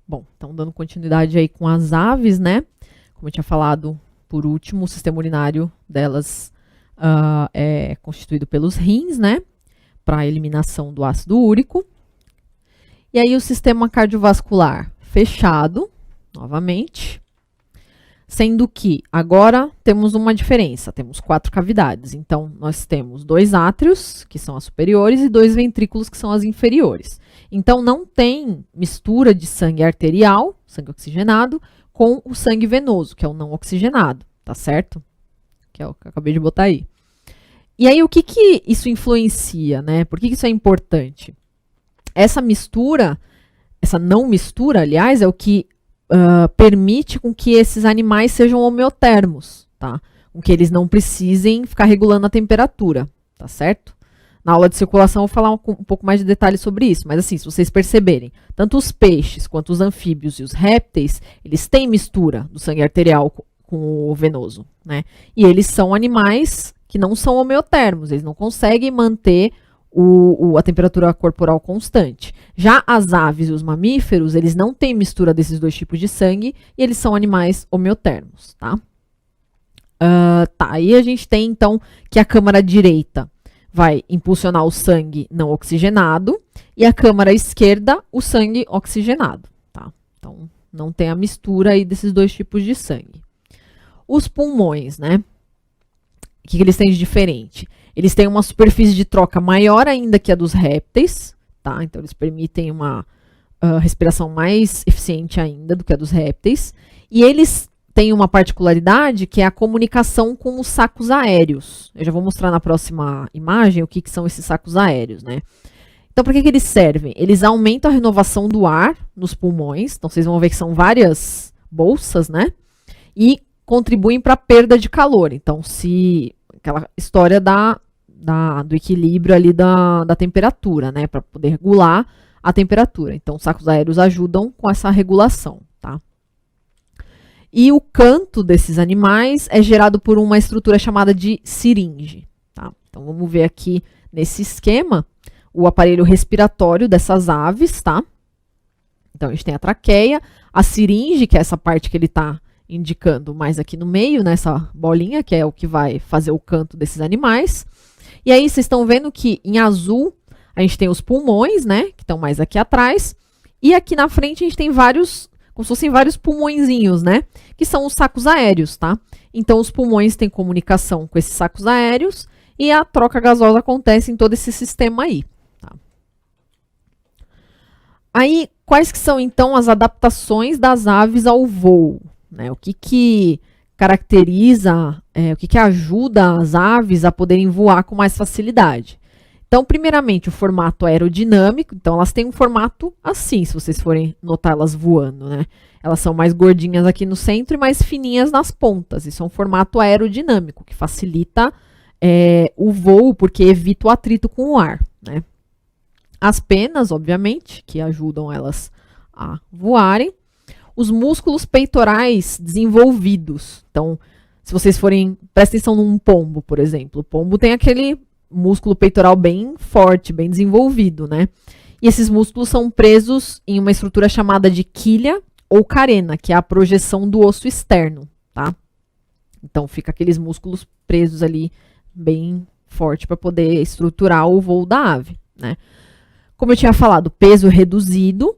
Bom, então dando continuidade aí com as aves, né? Como eu tinha falado por último, o sistema urinário delas é constituído pelos rins, né? Para eliminação do ácido úrico. E aí o sistema cardiovascular fechado, novamente, sendo que agora temos uma diferença, temos 4 cavidades. Então, nós temos 2 átrios, que são as superiores, e 2 ventrículos, que são as inferiores. Então, não tem mistura de sangue arterial, sangue oxigenado, com o sangue venoso, que é o não oxigenado, tá certo? Que é o que eu acabei de botar aí. E aí, o que isso influencia, né? Por que isso é importante? Essa mistura, essa não mistura, aliás, é o que permite com que esses animais sejam homeotermos, tá? Com que eles não precisem ficar regulando a temperatura, tá certo? Na aula de circulação eu vou falar um pouco mais de detalhes sobre isso, mas assim, se vocês perceberem, tanto os peixes quanto os anfíbios e os répteis, eles têm mistura do sangue arterial com o venoso, né? E eles são animais que não são homeotermos, eles não conseguem manter a temperatura corporal constante. Já as aves e os mamíferos, eles não têm mistura desses 2 tipos de sangue e eles são animais homeotermos, tá? Aí a gente tem, então, que a câmara direita vai impulsionar o sangue não oxigenado e a câmara esquerda, o sangue oxigenado, tá? Então, não tem a mistura aí desses 2 tipos de sangue. Os pulmões, né? O que eles têm de diferente? Eles têm uma superfície de troca maior ainda que a dos répteis, tá? Então, eles permitem uma respiração mais eficiente ainda do que a dos répteis. E eles têm uma particularidade que é a comunicação com os sacos aéreos. Eu já vou mostrar na próxima imagem o que são esses sacos aéreos, né? Então, para que eles servem? Eles aumentam a renovação do ar nos pulmões. Então, vocês vão ver que são várias bolsas, né? E contribuem para a perda de calor. Então, se aquela história do equilíbrio ali da temperatura, né? Para poder regular a temperatura. Então, os sacos aéreos ajudam com essa regulação, tá? E o canto desses animais é gerado por uma estrutura chamada de siringe, tá? Então, vamos ver aqui nesse esquema o aparelho respiratório dessas aves, tá? Então, a gente tem a traqueia, a siringe, que é essa parte que ele está indicando mais aqui no meio, nessa bolinha, que é o que vai fazer o canto desses animais. E aí, vocês estão vendo que em azul a gente tem os pulmões, né? Que estão mais aqui atrás. E aqui na frente a gente tem vários, como se fossem vários pulmõezinhos, né? Que são os sacos aéreos, tá? Então, os pulmões têm comunicação com esses sacos aéreos e a troca gasosa acontece em todo esse sistema aí, tá? Aí, quais que são, então, as adaptações das aves ao voo? Né? O que caracteriza, o que ajuda as aves a poderem voar com mais facilidade? Então, primeiramente, o formato aerodinâmico. Então, elas têm um formato assim, se vocês forem notar elas voando, né? Elas são mais gordinhas aqui no centro e mais fininhas nas pontas. Isso é um formato aerodinâmico, que facilita o voo, porque evita o atrito com o ar, né? As penas, obviamente, que ajudam elas a voarem. Os músculos peitorais desenvolvidos. Então, se vocês prestem atenção num pombo, por exemplo. O pombo tem aquele músculo peitoral bem forte, bem desenvolvido, né? E esses músculos são presos em uma estrutura chamada de quilha ou carena, que é a projeção do osso externo, tá? Então, fica aqueles músculos presos ali bem forte para poder estruturar o voo da ave, né? Como eu tinha falado, peso reduzido,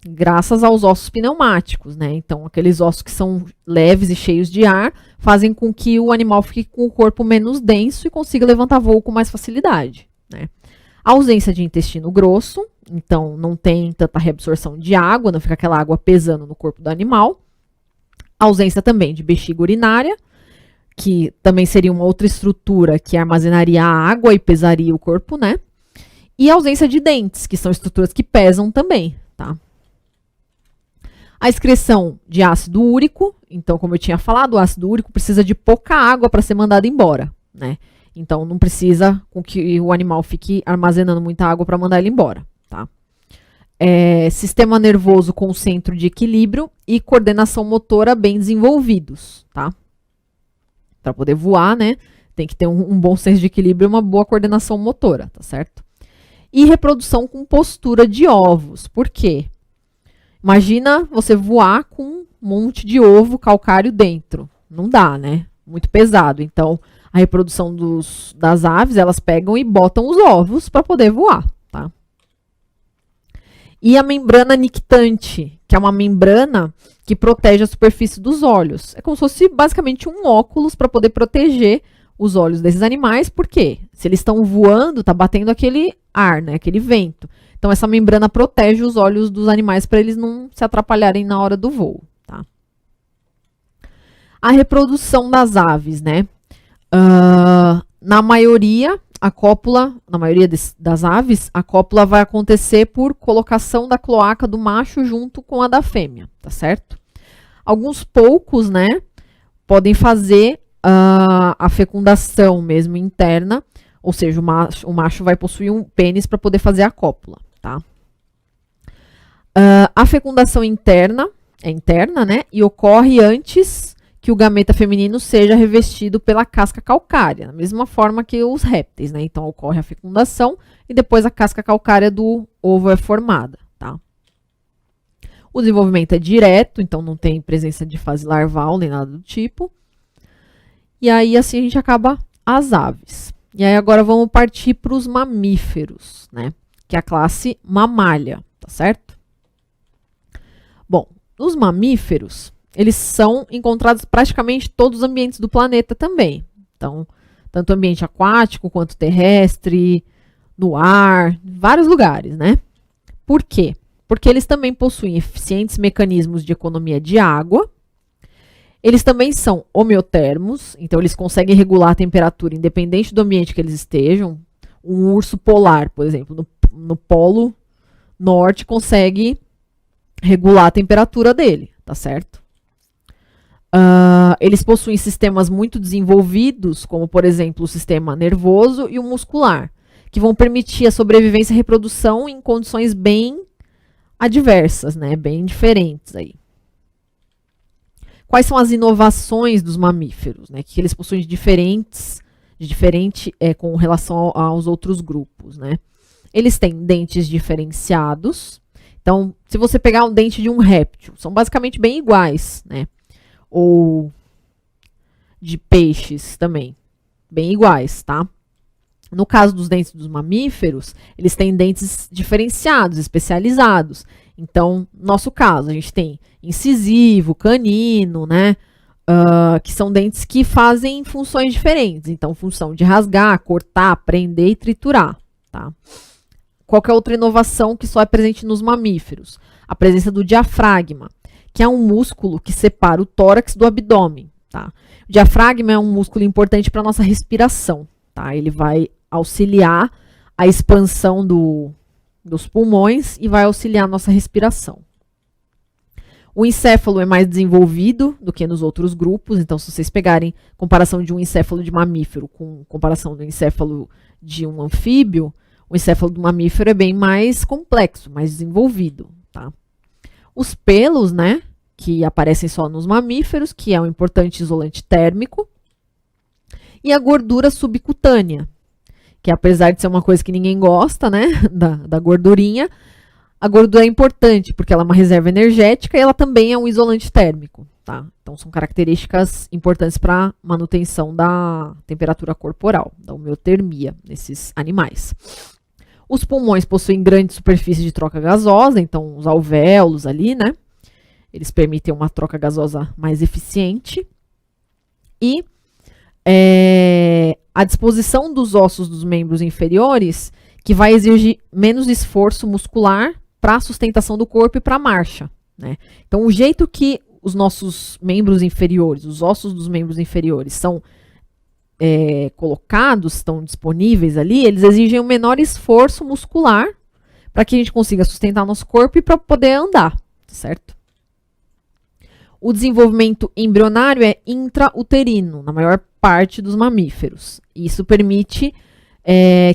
graças aos ossos pneumáticos, né? Então, aqueles ossos que são leves e cheios de ar fazem com que o animal fique com o corpo menos denso e consiga levantar voo com mais facilidade, né? A ausência de intestino grosso, então não tem tanta reabsorção de água, não fica aquela água pesando no corpo do animal. A ausência também de bexiga urinária, que também seria uma outra estrutura que armazenaria a água e pesaria o corpo, né? E a ausência de dentes, que são estruturas que pesam também, tá? A excreção de ácido úrico, então, como eu tinha falado, o ácido úrico precisa de pouca água para ser mandado embora, né? Então, não precisa com que o animal fique armazenando muita água para mandar ele embora, tá? Sistema nervoso com centro de equilíbrio e coordenação motora bem desenvolvidos, tá? Para poder voar, né? Tem que ter um bom senso de equilíbrio e uma boa coordenação motora, tá certo? E reprodução com postura de ovos. Por quê? Imagina você voar com um monte de ovo calcário dentro. Não dá, né? Muito pesado. Então, a reprodução das aves, elas pegam e botam os ovos para poder voar, tá? E a membrana nictante, que é uma membrana que protege a superfície dos olhos. É como se fosse basicamente um óculos para poder proteger os olhos desses animais, porque se eles estão voando, tá batendo aquele ar, né, aquele vento. Então essa membrana protege os olhos dos animais para eles não se atrapalharem na hora do voo, tá? A reprodução das aves, né? Na maioria das aves, a cópula vai acontecer por colocação da cloaca do macho junto com a da fêmea, tá certo? Alguns poucos, né, podem fazer a fecundação mesmo interna, ou seja, o macho vai possuir um pênis para poder fazer a cópula, tá? A fecundação interna é interna, né, e ocorre antes que o gameta feminino seja revestido pela casca calcária, da mesma forma que os répteis, né? Então ocorre a fecundação e depois a casca calcária do ovo é formada, tá? O desenvolvimento é direto, então não tem presença de fase larval nem nada do tipo. E aí assim a gente acaba as aves. E aí agora vamos partir para os mamíferos, né? Que é a classe mamália, tá certo? Bom, os mamíferos, eles são encontrados praticamente em todos os ambientes do planeta também. Então, tanto ambiente aquático quanto terrestre, no ar, em vários lugares, né? Por quê? Porque eles também possuem eficientes mecanismos de economia de água. Eles também são homeotermos, então eles conseguem regular a temperatura independente do ambiente que eles estejam. Um urso polar, por exemplo, no polo norte consegue regular a temperatura dele, tá certo? Eles possuem sistemas muito desenvolvidos, como, por exemplo, o sistema nervoso e o muscular, que vão permitir a sobrevivência e reprodução em condições bem adversas, né? Bem diferentes aí. Quais são as inovações dos mamíferos, né? Que eles possuem de diferente com relação aos outros grupos, né? Eles têm dentes diferenciados. Então, se você pegar um dente de um réptil, são basicamente bem iguais, né? Ou de peixes também, bem iguais, tá? No caso dos dentes dos mamíferos, eles têm dentes diferenciados, especializados. Então, no nosso caso, a gente tem incisivo, canino, né? Que são dentes que fazem funções diferentes. Então, função de rasgar, cortar, prender e triturar, tá? Qualquer outra inovação que só é presente nos mamíferos? A presença do diafragma, que é um músculo que separa o tórax do abdômen, tá? O diafragma é um músculo importante para a nossa respiração, tá? Ele vai auxiliar a expansão dos pulmões e vai auxiliar a nossa respiração. O encéfalo é mais desenvolvido do que nos outros grupos, então se vocês pegarem comparação de um encéfalo de mamífero com comparação do encéfalo de um anfíbio, o encéfalo do mamífero é bem mais complexo, mais desenvolvido, tá? Os pelos, né, que aparecem só nos mamíferos, que é um importante isolante térmico, e a gordura subcutânea, que apesar de ser uma coisa que ninguém gosta, né, da gordurinha, a gordura é importante porque ela é uma reserva energética e ela também é um isolante térmico, tá? Então são características importantes para manutenção da temperatura corporal, da homeotermia nesses animais. Os pulmões possuem grande superfície de troca gasosa, então os alvéolos ali, né? Eles permitem uma troca gasosa mais eficiente. E a disposição dos ossos dos membros inferiores, que vai exigir menos esforço muscular para a sustentação do corpo e para a marcha, né? Então, o jeito que os nossos membros inferiores, os ossos dos membros inferiores são colocados, estão disponíveis ali, eles exigem um menor esforço muscular para que a gente consiga sustentar nosso corpo e para poder andar, certo? O desenvolvimento embrionário é intrauterino, na maior parte dos mamíferos. Isso permite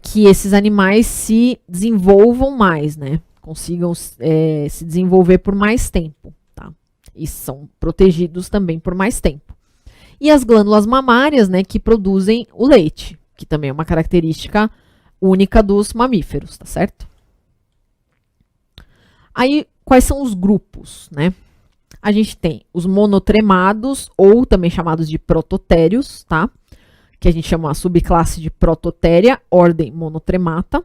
que esses animais se desenvolvam mais, né? Consigam se desenvolver por mais tempo, tá? E são protegidos também por mais tempo. E as glândulas mamárias, né, que produzem o leite, que também é uma característica única dos mamíferos, tá certo? Aí, quais são os grupos, né? A gente tem os monotremados, ou também chamados de prototérios, tá? Que a gente chama a subclasse de Prototéria, ordem monotremata,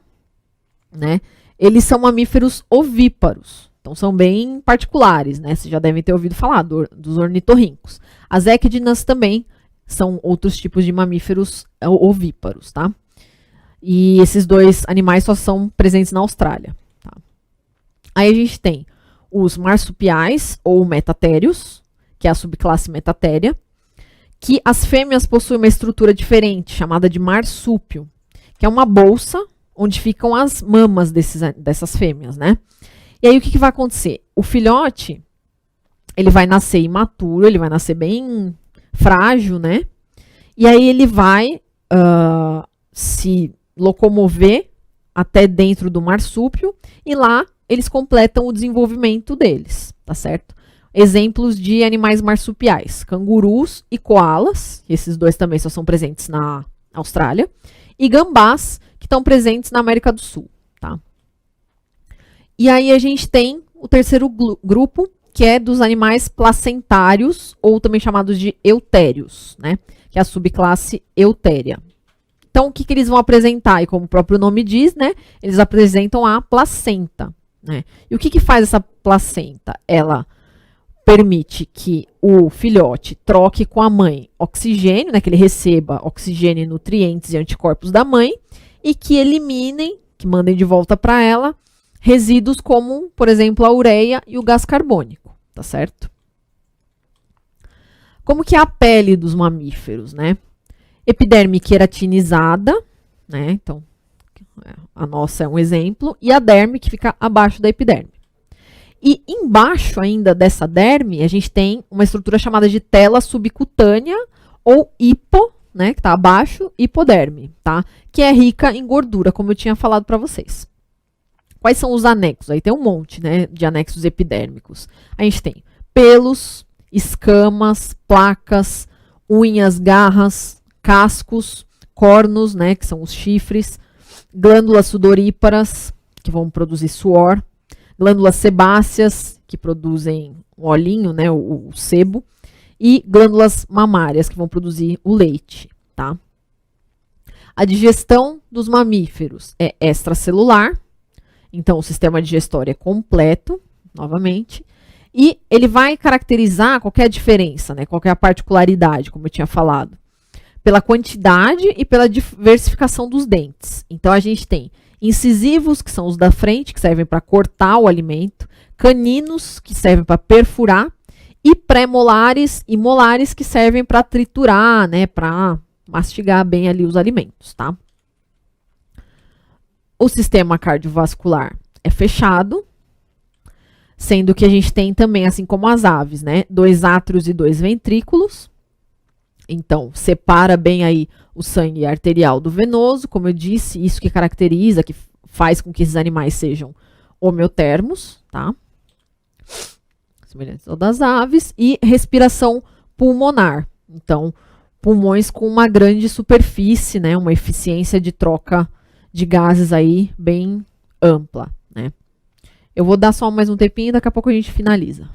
né? Eles são mamíferos ovíparos, então são bem particulares, né? Vocês já devem ter ouvido falar dos ornitorrincos. As equidnas também são outros tipos de mamíferos ovíparos, tá? E esses dois animais só são presentes na Austrália. Tá? Aí a gente tem os marsupiais, ou metatérios, que é a subclasse Metatheria, que as fêmeas possuem uma estrutura diferente, chamada de marsúpio, que é uma bolsa onde ficam as mamas dessas fêmeas, né? E aí o que vai acontecer? O filhote, ele vai nascer imaturo, ele vai nascer bem frágil, né? E aí ele vai se locomover até dentro do marsúpio e lá eles completam o desenvolvimento deles, tá certo? Exemplos de animais marsupiais, cangurus e koalas, esses dois também só são presentes na Austrália, e gambás, que estão presentes na América do Sul, tá? E aí a gente tem o terceiro grupo, que é dos animais placentários, ou também chamados de eutérios, né? Que é a subclasse Eutéria. Então, o que eles vão apresentar? E como o próprio nome diz, né? Eles apresentam a placenta, né? E o que faz essa placenta? Ela permite que o filhote troque com a mãe oxigênio, né? Que ele receba oxigênio, nutrientes e anticorpos da mãe, e que eliminem, que mandem de volta para ela, resíduos como, por exemplo, a ureia e o gás carbônico, tá certo? Como que é a pele dos mamíferos, né? Epiderme queratinizada, né? Então, a nossa é um exemplo, e a derme, que fica abaixo da epiderme. E embaixo ainda dessa derme, a gente tem uma estrutura chamada de tela subcutânea, ou hipo, né? Que está abaixo, hipoderme, tá? Que é rica em gordura, como eu tinha falado para vocês. Quais são os anexos? Aí tem um monte, né, de anexos epidérmicos. A gente tem pelos, escamas, placas, unhas, garras, cascos, cornos, né, que são os chifres, glândulas sudoríparas, que vão produzir suor, glândulas sebáceas, que produzem o olhinho, né, o sebo, e glândulas mamárias, que vão produzir o leite, tá? A digestão dos mamíferos é extracelular, então o sistema digestório é completo, novamente, e ele vai caracterizar qualquer diferença, né, qualquer particularidade, como eu tinha falado, pela quantidade e pela diversificação dos dentes. Então a gente tem incisivos, que são os da frente, que servem para cortar o alimento, caninos, que servem para perfurar, e pré-molares e molares, que servem para triturar, né, para mastigar bem ali os alimentos, tá? O sistema cardiovascular é fechado, sendo que a gente tem também, assim como as aves, né, 2 átrios e 2 ventrículos. Então, separa bem aí o sangue arterial do venoso, como eu disse, isso que caracteriza, que faz com que esses animais sejam homeotermos, tá? Semelhantes ao das aves. E respiração pulmonar. Então, pulmões com uma grande superfície, né? Uma eficiência de troca de gases aí bem ampla, né? Eu vou dar só mais um tempinho e daqui a pouco a gente finaliza.